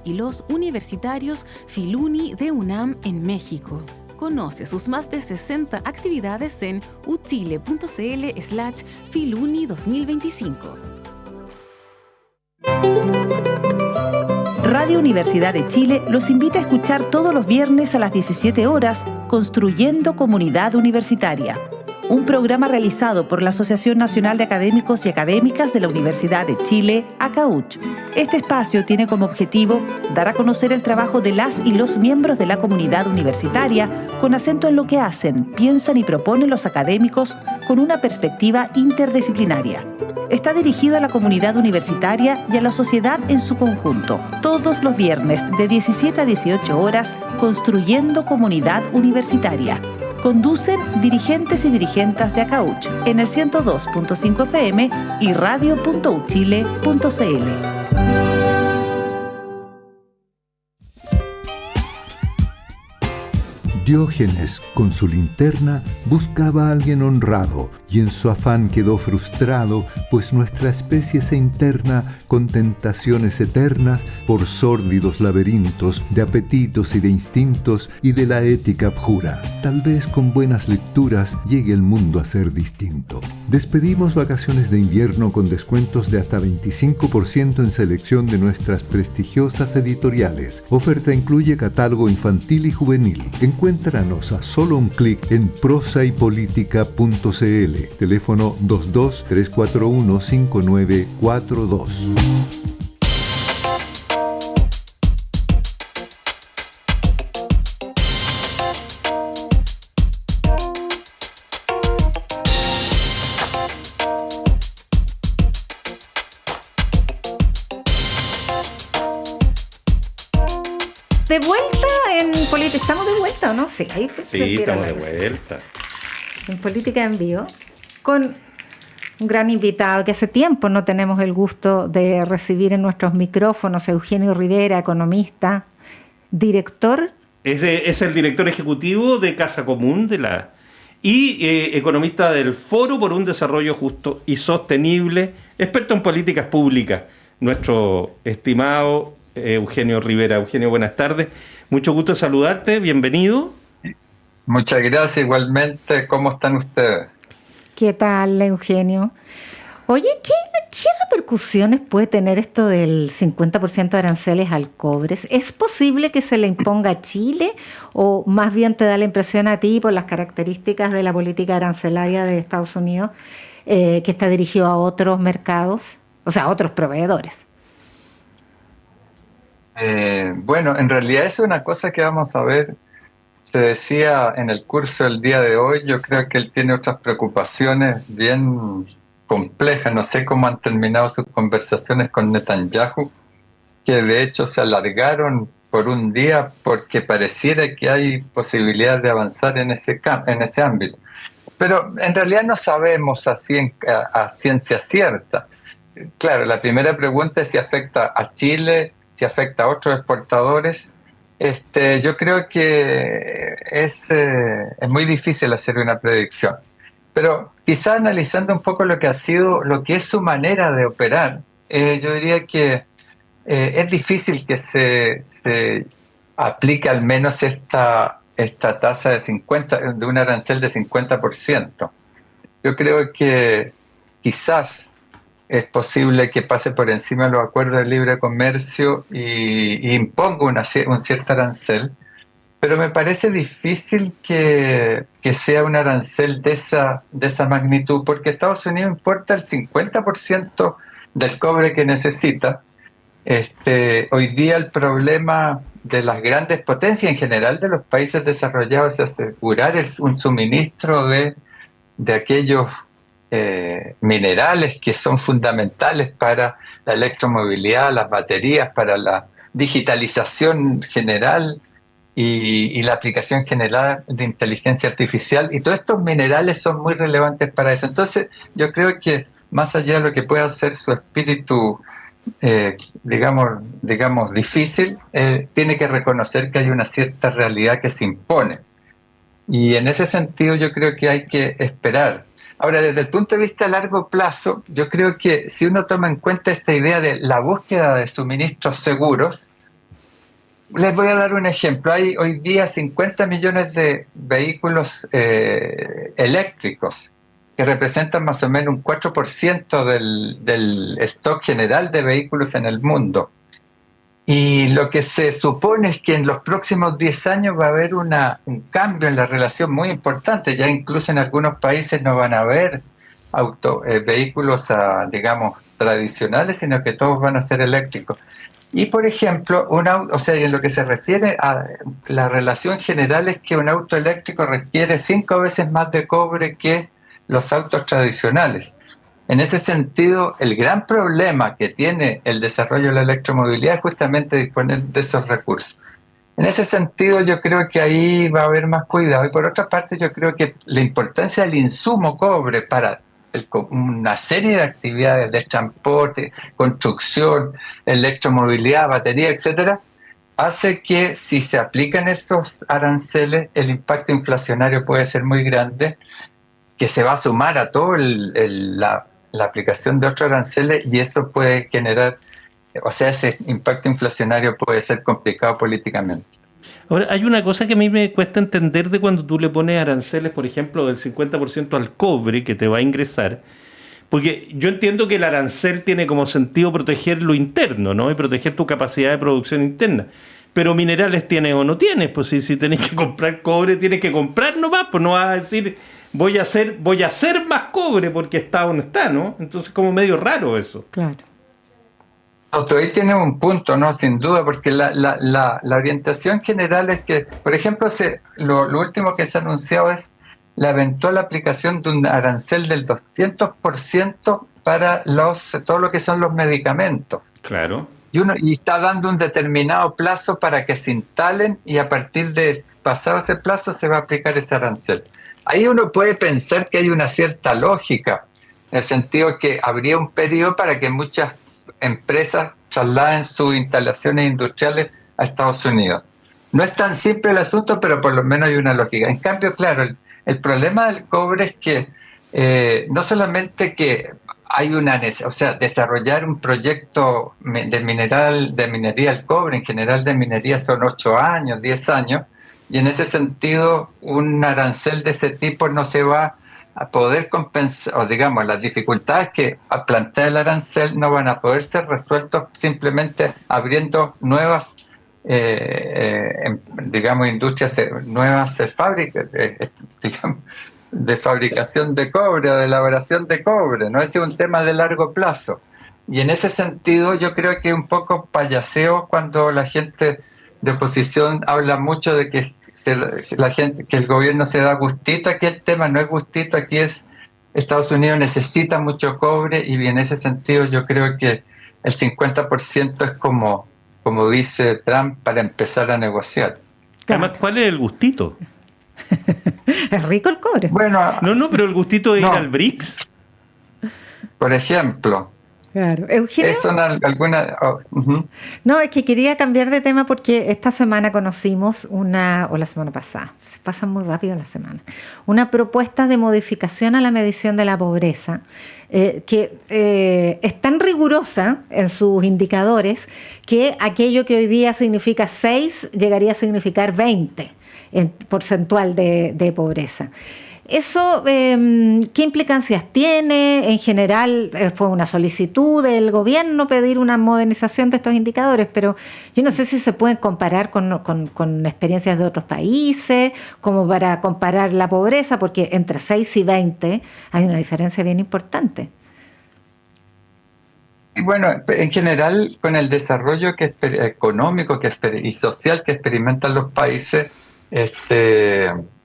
y los universitarios Filuni de UNAM en México. Conoce sus más de 60 actividades en uchile.cl/Filuni 2025. Radio Universidad de Chile los invita a escuchar todos los viernes a las 17 horas Construyendo Comunidad Universitaria, un programa realizado por la Asociación Nacional de Académicos y Académicas de la Universidad de Chile, ACAUCH. Este espacio tiene como objetivo dar a conocer el trabajo de las y los miembros de la comunidad universitaria con acento en lo que hacen, piensan y proponen los académicos con una perspectiva interdisciplinaria. Está dirigido a la comunidad universitaria y a la sociedad en su conjunto. Todos los viernes de 17 a 18 horas, Construyendo Comunidad Universitaria. Conducen dirigentes y dirigentas de ACAUCH en el 102.5 FM y radio.uchile.cl. Diógenes, con su linterna, buscaba a alguien honrado y en su afán quedó frustrado, pues nuestra especie se interna con tentaciones eternas por sórdidos laberintos de apetitos y de instintos y de la ética abjura. Tal vez con buenas lecturas llegue el mundo a ser distinto. Despedimos vacaciones de invierno con descuentos de hasta 25% en selección de nuestras prestigiosas editoriales. Oferta incluye catálogo infantil y juvenil. Encuéntranos a solo un clic en prosaypolitica.cl. Teléfono 22-341-5942. De vuelta en política. ¿Estamos de vuelta o no? Sí, ahí sí, estamos de vuelta. En Política en Vivo, con un gran invitado que hace tiempo no tenemos el gusto de recibir en nuestros micrófonos, Eugenio Rivera, economista, director. Es el director ejecutivo de Casa Común y economista del Foro por un Desarrollo Justo y Sostenible, experto en políticas públicas. Nuestro estimado Eugenio Rivera. Eugenio, buenas tardes. Mucho gusto saludarte. Bienvenido. Muchas gracias. Igualmente, ¿cómo están ustedes? ¿Qué tal, Eugenio? Oye, ¿qué repercusiones puede tener esto del 50% de aranceles al cobre? ¿Es posible que se le imponga a Chile o más bien te da la impresión a ti por las características de la política arancelaria de Estados Unidos que está dirigido a otros mercados, o sea, a otros proveedores? Bueno, en realidad es una cosa que vamos a ver. Se decía en el curso el día de hoy, yo creo que él tiene otras preocupaciones bien complejas. No sé cómo han terminado sus conversaciones con Netanyahu, que de hecho se alargaron por un día porque pareciera que hay posibilidad de avanzar en ese ámbito. Pero en realidad no sabemos así a ciencia cierta. Claro, la primera pregunta es si afecta a Chile, si afecta a otros exportadores. Yo creo que es muy difícil hacer una predicción. Pero quizá analizando un poco lo que es su manera de operar, yo diría que es difícil que se aplique al menos esta tasa de un arancel de 50%. Yo creo que quizás es posible que pase por encima de los acuerdos de libre comercio y imponga un cierto arancel, pero me parece difícil que sea un arancel de esa magnitud, porque Estados Unidos importa el 50% del cobre que necesita. Hoy día el problema de las grandes potencias, en general de los países desarrollados, es asegurar un suministro de aquellos minerales que son fundamentales para la electromovilidad, las baterías, para la digitalización general y la aplicación general de inteligencia artificial, y todos estos minerales son muy relevantes para eso. Entonces yo creo que más allá de lo que pueda ser su espíritu digamos difícil, tiene que reconocer que hay una cierta realidad que se impone, y en ese sentido yo creo que hay que esperar. Ahora, desde el punto de vista a largo plazo, yo creo que si uno toma en cuenta esta idea de la búsqueda de suministros seguros, les voy a dar un ejemplo. Hay hoy día 50 millones de vehículos eléctricos, que representan más o menos un 4% del stock general de vehículos en el mundo. Y lo que se supone es que en los próximos 10 años va a haber un cambio en la relación muy importante. Ya incluso en algunos países no van a haber vehículos, digamos, tradicionales, sino que todos van a ser eléctricos. Y, por ejemplo, en lo que se refiere a la relación general es que un auto eléctrico requiere 5 veces más de cobre que los autos tradicionales. En ese sentido, el gran problema que tiene el desarrollo de la electromovilidad es justamente disponer de esos recursos. En ese sentido, yo creo que ahí va a haber más cuidado. Y por otra parte, yo creo que la importancia del insumo cobre para una serie de actividades de transporte, construcción, electromovilidad, batería, etcétera, hace que si se aplican esos aranceles, el impacto inflacionario puede ser muy grande, que se va a sumar a toda la aplicación de otros aranceles, y eso puede generar, ese impacto inflacionario puede ser complicado políticamente. Ahora, hay una cosa que a mí me cuesta entender de cuando tú le pones aranceles, por ejemplo, del 50% al cobre que te va a ingresar, porque yo entiendo que el arancel tiene como sentido proteger lo interno, ¿no? Y proteger tu capacidad de producción interna. Pero minerales tienes o no tienes, pues si tenés que comprar cobre, tienes que comprar nomás, pues no vas a decir voy a hacer más cobre porque está o no está, ¿no? Entonces como medio raro eso. Claro. Tú ahí tienes un punto, ¿no? Sin duda, porque la orientación general es que, por ejemplo, lo último que se ha anunciado es la eventual aplicación de un arancel del 200% para todo lo que son los medicamentos. Claro. Y está dando un determinado plazo para que se instalen, y a partir de pasado ese plazo se va a aplicar ese arancel. Ahí uno puede pensar que hay una cierta lógica, en el sentido que habría un periodo para que muchas empresas trasladen sus instalaciones industriales a Estados Unidos. No es tan simple el asunto, pero por lo menos hay una lógica. En cambio, claro, el problema del cobre es que no solamente que hay desarrollar un proyecto de minería del cobre, en general de minería son 8 años, 10 años, y en ese sentido un arancel de ese tipo no se va a poder compensar, o digamos, las dificultades que plantea el arancel no van a poder ser resueltas simplemente abriendo nuevas, industrias, nuevas fábricas, de fabricación de cobre o de elaboración de cobre, ¿no? Ese es un tema de largo plazo. Y en ese sentido yo creo que es un poco payaseo cuando la gente de oposición habla mucho de que que el gobierno se da gustito. Aquí el tema no es gustito, aquí es Estados Unidos necesita mucho cobre, y en ese sentido yo creo que el 50% es como dice Trump, para empezar a negociar. Además, ¿cuál es el gustito? Es rico el cobre. Bueno, No, pero el gustito es ir al BRICS. Por ejemplo. Claro. Eugenio. Son algunas. No, es que quería cambiar de tema porque esta semana conocimos o la semana pasada, se pasan muy rápido las semanas, una propuesta de modificación a la medición de la pobreza que es tan rigurosa en sus indicadores que aquello que hoy día significa 6 llegaría a significar 20 en porcentual de pobreza. ¿Eso qué implicancias tiene? En general fue una solicitud del gobierno pedir una modernización de estos indicadores, pero yo no sé si se pueden comparar con experiencias de otros países, como para comparar la pobreza, porque entre 6 y 20 hay una diferencia bien importante. Y bueno, en general, con el desarrollo económico y social que experimentan los países,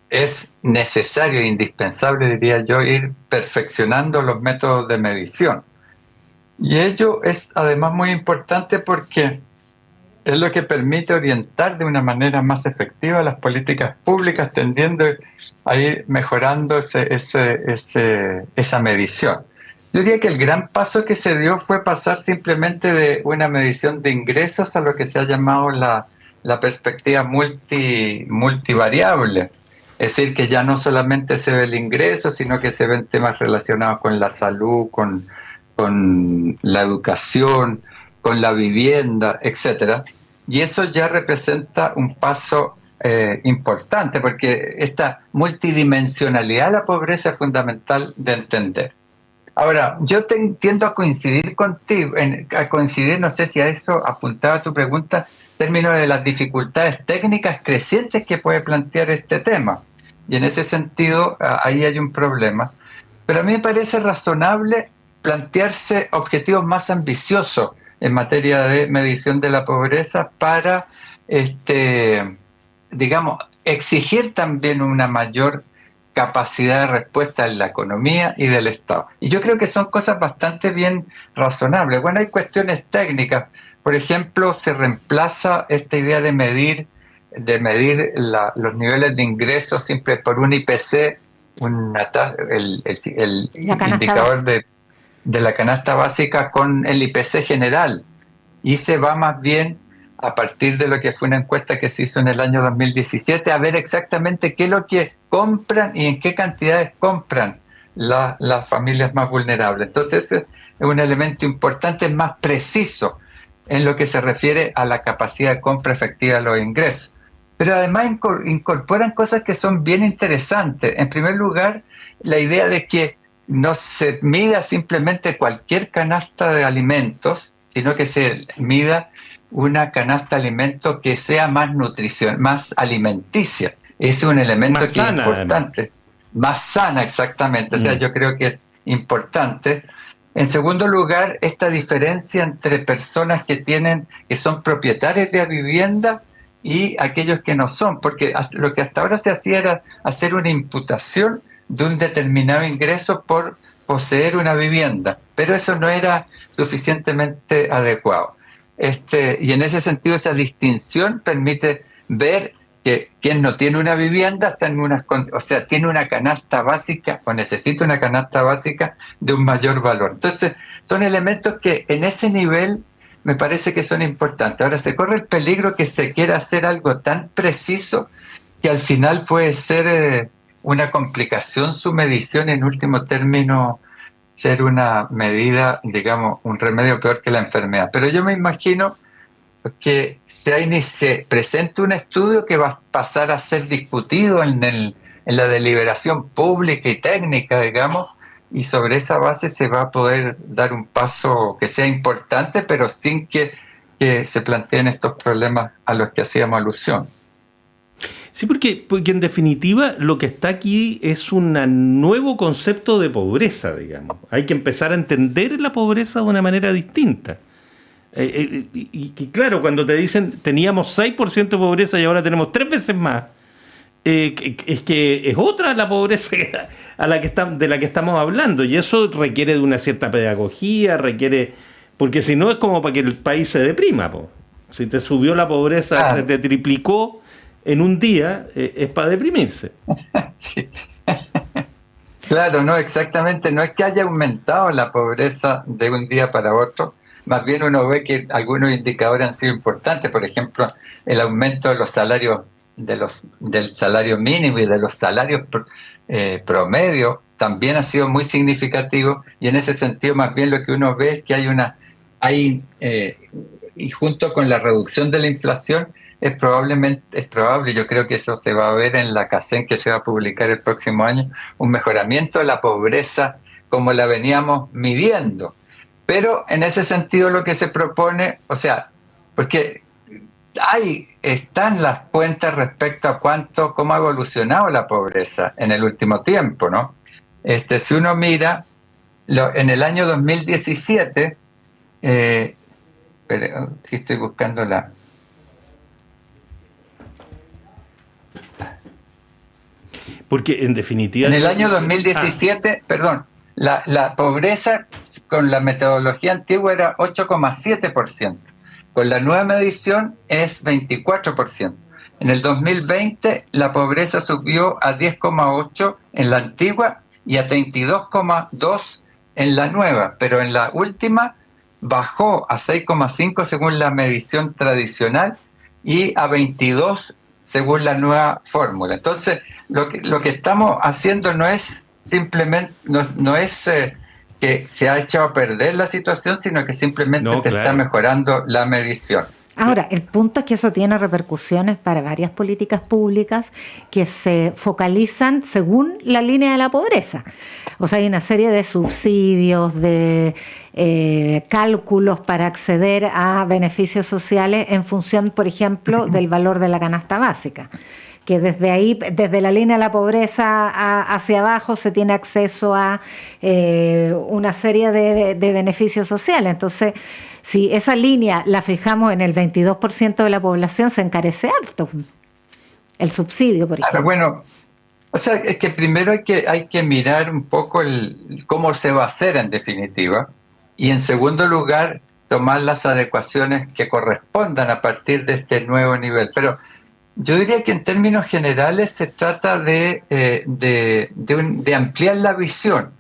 es necesario e indispensable, diría yo, ir perfeccionando los métodos de medición. Y ello es además muy importante porque es lo que permite orientar de una manera más efectiva las políticas públicas, tendiendo a ir mejorando esa medición. Yo diría que el gran paso que se dio fue pasar simplemente de una medición de ingresos a lo que se ha llamado la perspectiva multivariable. Es decir, que ya no solamente se ve el ingreso, sino que se ven temas relacionados con la salud, con la educación, con la vivienda, etcétera. y eso ya representa un paso importante, porque esta multidimensionalidad de la pobreza es fundamental de entender. Ahora, yo tiendo a coincidir contigo, no sé si a eso apuntaba tu pregunta, en términos de las dificultades técnicas crecientes que puede plantear este tema. Y en ese sentido, ahí hay un problema. Pero a mí me parece razonable plantearse objetivos más ambiciosos en materia de medición de la pobreza para, digamos, exigir también una mayor capacidad de respuesta en la economía y del Estado. Y yo creo que son cosas bastante bien razonables. Bueno, hay cuestiones técnicas. Por ejemplo, se reemplaza esta idea de medir los niveles de ingresos siempre por un IPC, el indicador de la canasta básica con el IPC general. Y se va más bien a partir de lo que fue una encuesta que se hizo en el año 2017, a ver exactamente qué es lo que compran y en qué cantidades compran las familias más vulnerables. Entonces, ese es un elemento importante, más preciso en lo que se refiere a la capacidad de compra efectiva de los ingresos. Pero además incorporan cosas que son bien interesantes. En primer lugar, la idea de que no se mida simplemente cualquier canasta de alimentos, sino que se mida una canasta de alimentos que sea más alimenticia. Ese es un elemento que es importante. Más sana, exactamente. O sea, yo creo que es importante. En segundo lugar, esta diferencia entre personas que son propietarios de la vivienda y aquellos que no son, porque lo que hasta ahora se hacía era hacer una imputación de un determinado ingreso por poseer una vivienda, pero eso no era suficientemente adecuado. Y en ese sentido esa distinción permite ver que quien no tiene una vivienda tiene una canasta básica o necesita una canasta básica de un mayor valor. Entonces son elementos que en ese nivel me parece que son importantes. Ahora se corre el peligro que se quiera hacer algo tan preciso que al final puede ser una complicación su medición, en último término ser una medida, digamos, un remedio peor que la enfermedad. Pero yo me imagino que se presente un estudio que va a pasar a ser discutido en la deliberación pública y técnica, digamos, y sobre esa base se va a poder dar un paso que sea importante, pero sin que se planteen estos problemas a los que hacíamos alusión. Sí, porque en definitiva lo que está aquí es un nuevo concepto de pobreza, digamos. Hay que empezar a entender la pobreza de una manera distinta. Y claro, cuando te dicen teníamos 6% de pobreza y ahora tenemos 3 veces más, es que es otra la pobreza de la que estamos hablando, y eso requiere de una cierta pedagogía, porque si no es como para que el país se deprima, po. Si te subió la pobreza, se te triplicó en un día, es para deprimirse. Sí. Claro, no, exactamente. No es que haya aumentado la pobreza de un día para otro, más bien uno ve que algunos indicadores han sido importantes. Por ejemplo, el aumento de los salarios, del salario mínimo y de los salarios promedio también ha sido muy significativo, y en ese sentido más bien lo que uno ve es que y junto con la reducción de la inflación, es probable, yo creo que eso se va a ver en la CACEN que se va a publicar el próximo año, un mejoramiento de la pobreza como la veníamos midiendo. Pero en ese sentido lo que se propone, o sea, porque están las cuentas respecto a cómo ha evolucionado la pobreza en el último tiempo, ¿no? Si uno mira, en el año 2017, si estoy buscando porque en definitiva... En el año 2017, la pobreza con la metodología antigua era 8,7%. Con la nueva medición es 24%. En el 2020 la pobreza subió a 10,8% en la antigua y a 32,2% en la nueva, pero en la última bajó a 6,5% según la medición tradicional y a 22% según la nueva fórmula. Entonces, lo que estamos haciendo no es simplemente, no es que se ha echado a perder la situación, sino que simplemente está mejorando la medición. Ahora, el punto es que eso tiene repercusiones para varias políticas públicas que se focalizan según la línea de la pobreza. O sea, hay una serie de subsidios, de cálculos para acceder a beneficios sociales en función, por ejemplo, del valor de la canasta básica, que desde ahí, desde la línea de la pobreza hacia abajo, se tiene acceso a una serie de beneficios sociales. Entonces, si esa línea la fijamos en el 22% de la población, se encarece harto el subsidio, por ejemplo. Bueno, o sea, es que primero hay que mirar un poco cómo se va a hacer en definitiva, y en segundo lugar, tomar las adecuaciones que correspondan a partir de este nuevo nivel. Pero yo diría que en términos generales se trata de ampliar la visión.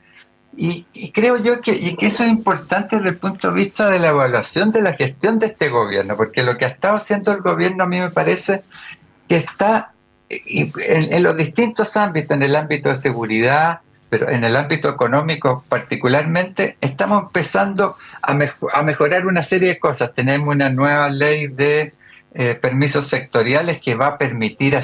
Y creo yo que eso es importante desde el punto de vista de la evaluación de la gestión de este gobierno, porque lo que ha estado haciendo el gobierno a mí me parece que está en los distintos ámbitos, en el ámbito de seguridad, pero en el ámbito económico particularmente, estamos empezando a mejorar una serie de cosas. Tenemos una nueva ley de permisos sectoriales que va a permitir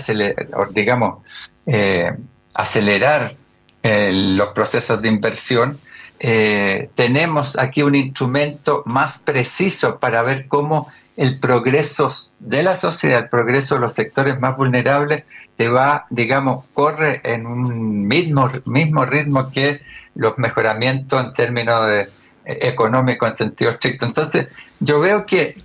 acelerar los procesos de inversión. Tenemos aquí un instrumento más preciso para ver cómo el progreso de la sociedad, el progreso de los sectores más vulnerables, corre en un mismo ritmo que los mejoramientos en términos económicos en sentido estricto. Entonces, yo veo que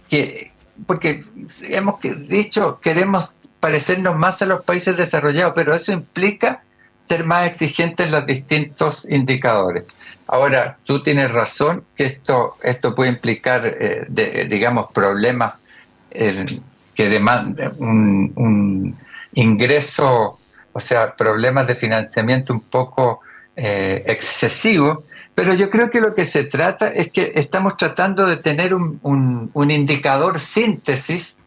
porque hemos dicho, queremos parecernos más a los países desarrollados, pero eso implica ser más exigentes en los distintos indicadores. Ahora, tú tienes razón que esto puede implicar, problemas que demandan un ingreso, o sea, problemas de financiamiento un poco excesivo, pero yo creo que lo que se trata es que estamos tratando de tener un indicador síntesis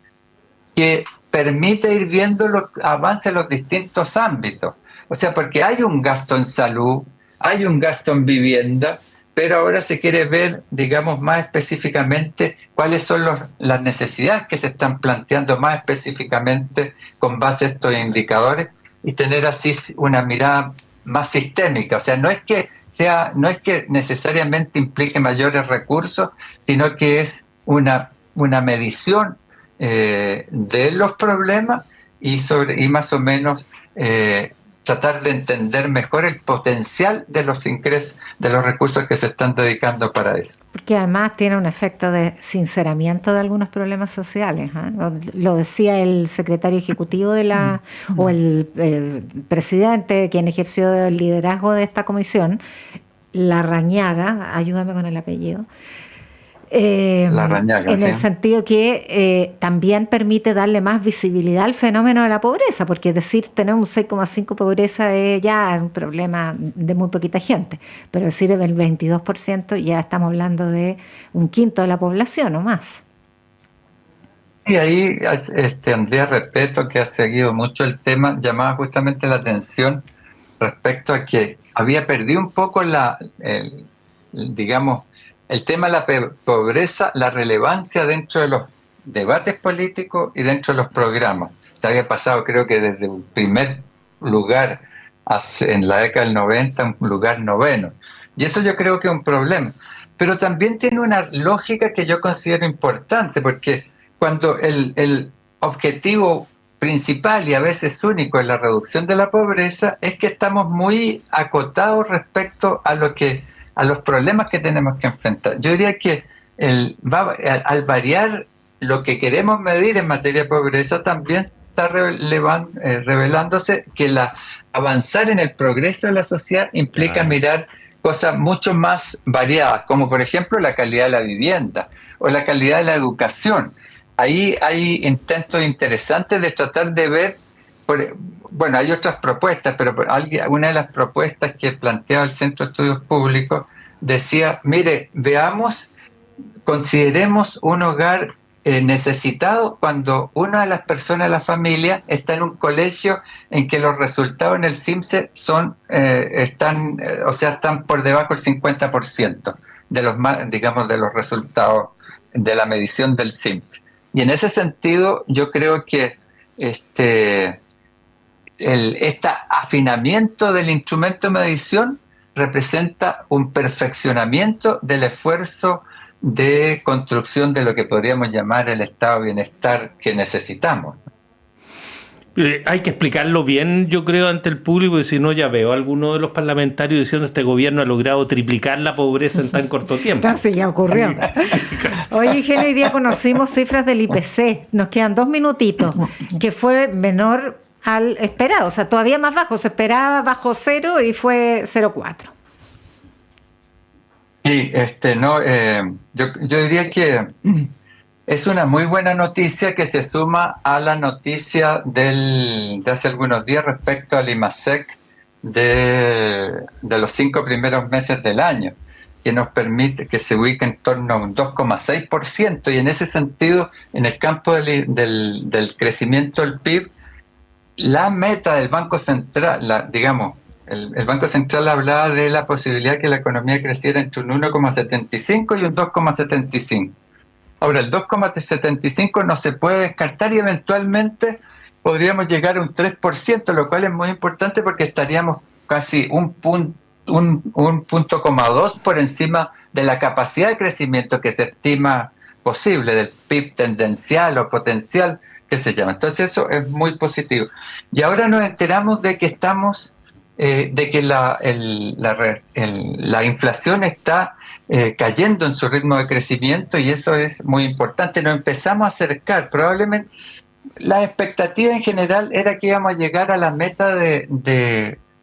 que permite ir viendo los avances en los distintos ámbitos. O sea, porque hay un gasto en salud, hay un gasto en vivienda, pero ahora se quiere ver, más específicamente cuáles son las necesidades que se están planteando más específicamente con base a estos indicadores y tener así una mirada más sistémica. O sea, no es que necesariamente implique mayores recursos, sino que es una medición de los problemas y más o menos tratar de entender mejor el potencial de los ingresos, de los recursos que se están dedicando para eso. Porque además tiene un efecto de sinceramiento de algunos problemas sociales, ¿eh? Lo decía el secretario ejecutivo o el presidente, quien ejerció el liderazgo de esta comisión, Larrañaga, ayúdame con el apellido. Larrañaga, en el sentido que también permite darle más visibilidad al fenómeno de la pobreza, porque es decir, tenemos un 6,5 pobreza ya es un problema de muy poquita gente, pero decir el 22% ya estamos hablando de un quinto de la población o más. Y ahí Andrea Repeto, que ha seguido mucho el tema, llamaba justamente la atención respecto a que había perdido un poco el tema de la pobreza, la relevancia dentro de los debates políticos y dentro de los programas. Se había pasado, creo que desde un primer lugar en la década del 90, un lugar noveno. Y eso yo creo que es un problema. Pero también tiene una lógica que yo considero importante, porque cuando el objetivo principal y a veces único en la reducción de la pobreza es que estamos muy acotados respecto a los problemas que tenemos que enfrentar. Yo diría que al variar lo que queremos medir en materia de pobreza, también está revelándose que avanzar en el progreso de la sociedad implica mirar cosas mucho más variadas, como por ejemplo la calidad de la vivienda o la calidad de la educación. Ahí hay intentos interesantes de tratar de ver, hay otras propuestas, pero una de las propuestas que planteaba el Centro de Estudios Públicos decía, mire, consideremos un hogar necesitado cuando una de las personas de la familia está en un colegio en que los resultados en el CIMSE están por debajo del 50% de los resultados de la medición del CIMSE. Y en ese sentido, yo creo que este afinamiento del instrumento de medición representa un perfeccionamiento del esfuerzo de construcción de lo que podríamos llamar el estado de bienestar que necesitamos. Hay que explicarlo bien, yo creo, ante el público, porque si no ya veo a algunos de los parlamentarios diciendo este gobierno ha logrado triplicar la pobreza en tan corto tiempo. Así ya ocurrió. Oye, Eugenio, hoy día conocimos cifras del IPC, nos quedan 2 minutitos, que fue menor al esperado, o sea, todavía más bajo, se esperaba bajo 0 y fue 0,4. Sí, yo diría que es una muy buena noticia que se suma a la noticia de hace algunos días respecto al IMASEC de los 5 primeros meses del año, que nos permite que se ubique en torno a un 2,6%, y en ese sentido, en el campo del crecimiento del PIB, la meta del Banco Central, el Banco Central hablaba de la posibilidad que la economía creciera entre un 1,75 y un 2,75. Ahora, el 2,75 no se puede descartar y eventualmente podríamos llegar a un 3%, lo cual es muy importante porque estaríamos casi un punto coma 2 por encima de la capacidad de crecimiento que se estima posible, del PIB tendencial o potencial que se llama. Entonces eso es muy positivo. Y ahora nos enteramos de que estamos, de que la inflación está cayendo en su ritmo de crecimiento, y eso es muy importante. Nos empezamos a acercar. Probablemente la expectativa en general era que íbamos a llegar a la meta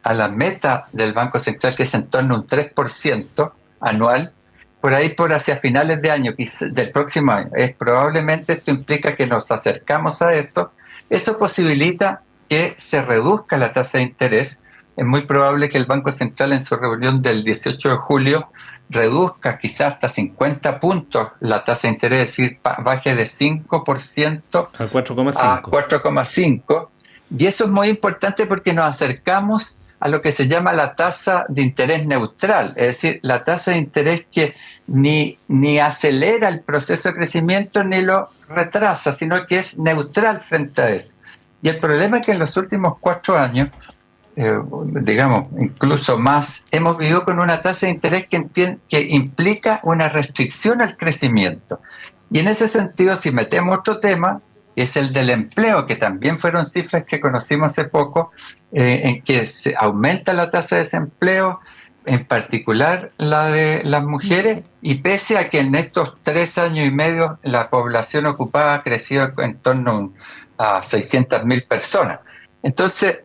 a la meta del Banco Central, que es en torno a un 3% anual, por hacia finales de año, del próximo año. Probablemente esto implica que nos acercamos a eso. Eso posibilita que se reduzca la tasa de interés. Es muy probable que el Banco Central en su reunión del 18 de julio reduzca quizás hasta 50 puntos la tasa de interés, es decir, baje de 5% a 4,5. A 4,5. Y eso es muy importante porque nos acercamos a lo que se llama la tasa de interés neutral, es decir, la tasa de interés que ni acelera el proceso de crecimiento ni lo retrasa, sino que es neutral frente a eso. Y el problema es que en los últimos 4 años, incluso más, hemos vivido con una tasa de interés que implica una restricción al crecimiento. Y en ese sentido, si metemos otro tema, es el del empleo, que también fueron cifras que conocimos hace poco, en que se aumenta la tasa de desempleo, en particular la de las mujeres, y pese a que en estos 3 años y medio la población ocupada ha crecido en torno a 600.000 personas. Entonces,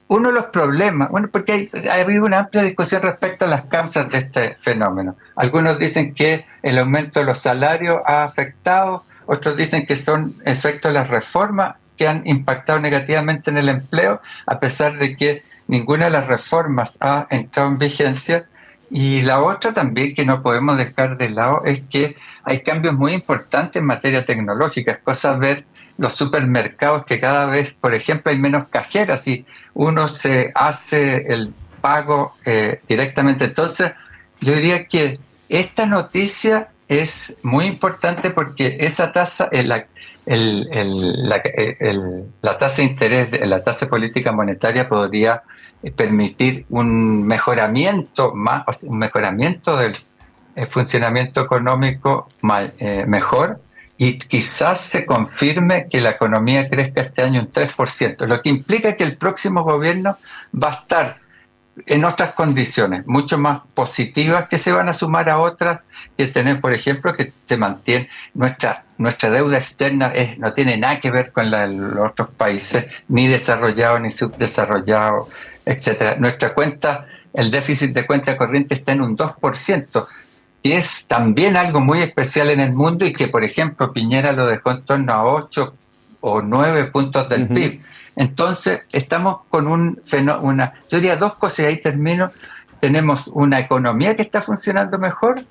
uno de los problemas, porque ha habido una amplia discusión respecto a las causas de este fenómeno. Algunos dicen que el aumento de los salarios ha afectado, otros dicen que son efectos de las reformas que han impactado negativamente en el empleo, a pesar de que ninguna de las reformas ha entrado en vigencia. Y la otra también que no podemos dejar de lado es que hay cambios muy importantes en materia tecnológica. Es cosa ver los supermercados que cada vez, por ejemplo, hay menos cajeras y uno se hace el pago directamente. Entonces, yo diría que esta noticia es muy importante porque esa tasa, la tasa de interés, la tasa de política monetaria podría permitir un mejoramiento del funcionamiento económico mejor, y quizás se confirme que la economía crezca este año un 3%, lo que implica que el próximo gobierno va a estar en otras condiciones, mucho más positivas, que se van a sumar a otras que tener, por ejemplo, que se mantiene nuestra deuda externa, no tiene nada que ver con la de los otros países, ni desarrollados ni subdesarrollados, etcétera. Nuestra cuenta, el déficit de cuenta corriente está en un 2%, que es también algo muy especial en el mundo y que, por ejemplo, Piñera lo dejó en torno a 8 o 9 puntos del PIB. Entonces, estamos con yo diría 2 cosas y ahí termino. Tenemos una economía que está funcionando mejor,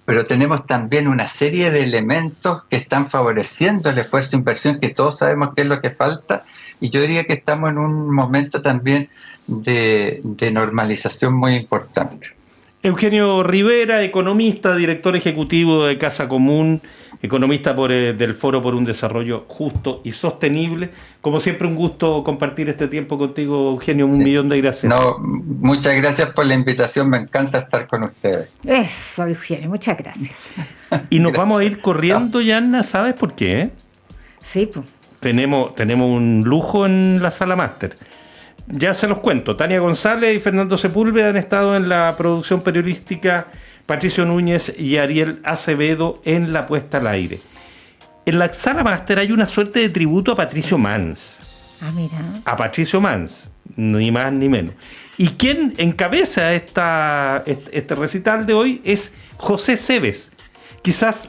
pero tenemos también una serie de elementos que están favoreciendo el esfuerzo de inversión, que todos sabemos qué es lo que falta, y yo diría que estamos en un momento también de normalización muy importante. Eugenio Rivera, economista, director ejecutivo de Casa Común, economista del Foro por un Desarrollo Justo y Sostenible. Como siempre, un gusto compartir este tiempo contigo, Eugenio. Un millón de gracias. No, muchas gracias por la invitación. Me encanta estar con ustedes. Eso, Eugenio, muchas gracias. Y nos vamos a ir corriendo, Yanna. ¿Sabes por qué? Sí, pues. Tenemos un lujo en la sala máster. Ya se los cuento. Tania González y Fernando Sepúlveda han estado en la producción periodística, Patricio Núñez y Ariel Acevedo en la puesta al aire. En la sala máster hay una suerte de tributo a Patricio Mans. Ah, mira. A Patricio Mans, ni más ni menos. Y quien encabeza este recital de hoy es José Cebes, quizás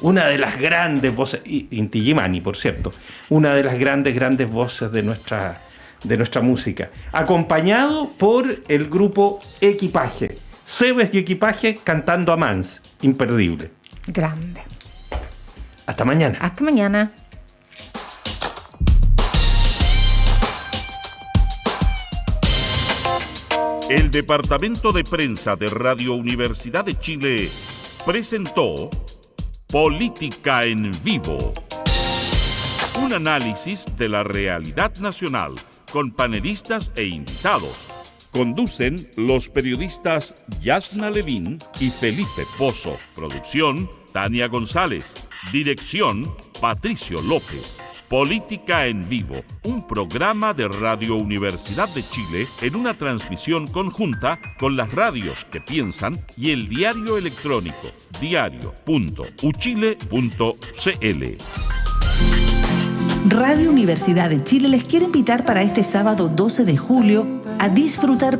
una de las grandes voces, Inti Illimani, por cierto, una de las grandes voces de nuestra música, acompañado por el grupo Equipaje. Cebes y Equipaje cantando a Mans, imperdible. Grande. Hasta mañana. Hasta mañana. El Departamento de Prensa de Radio Universidad de Chile presentó Política en Vivo. Un análisis de la realidad nacional con panelistas e invitados. Conducen los periodistas Yasna Levín y Felipe Pozo. Producción, Tania González. Dirección, Patricio López. Política en Vivo, un programa de Radio Universidad de Chile en una transmisión conjunta con las radios que piensan y el diario electrónico diario.uchile.cl. Radio Universidad de Chile les quiere invitar para este sábado 12 de julio a disfrutar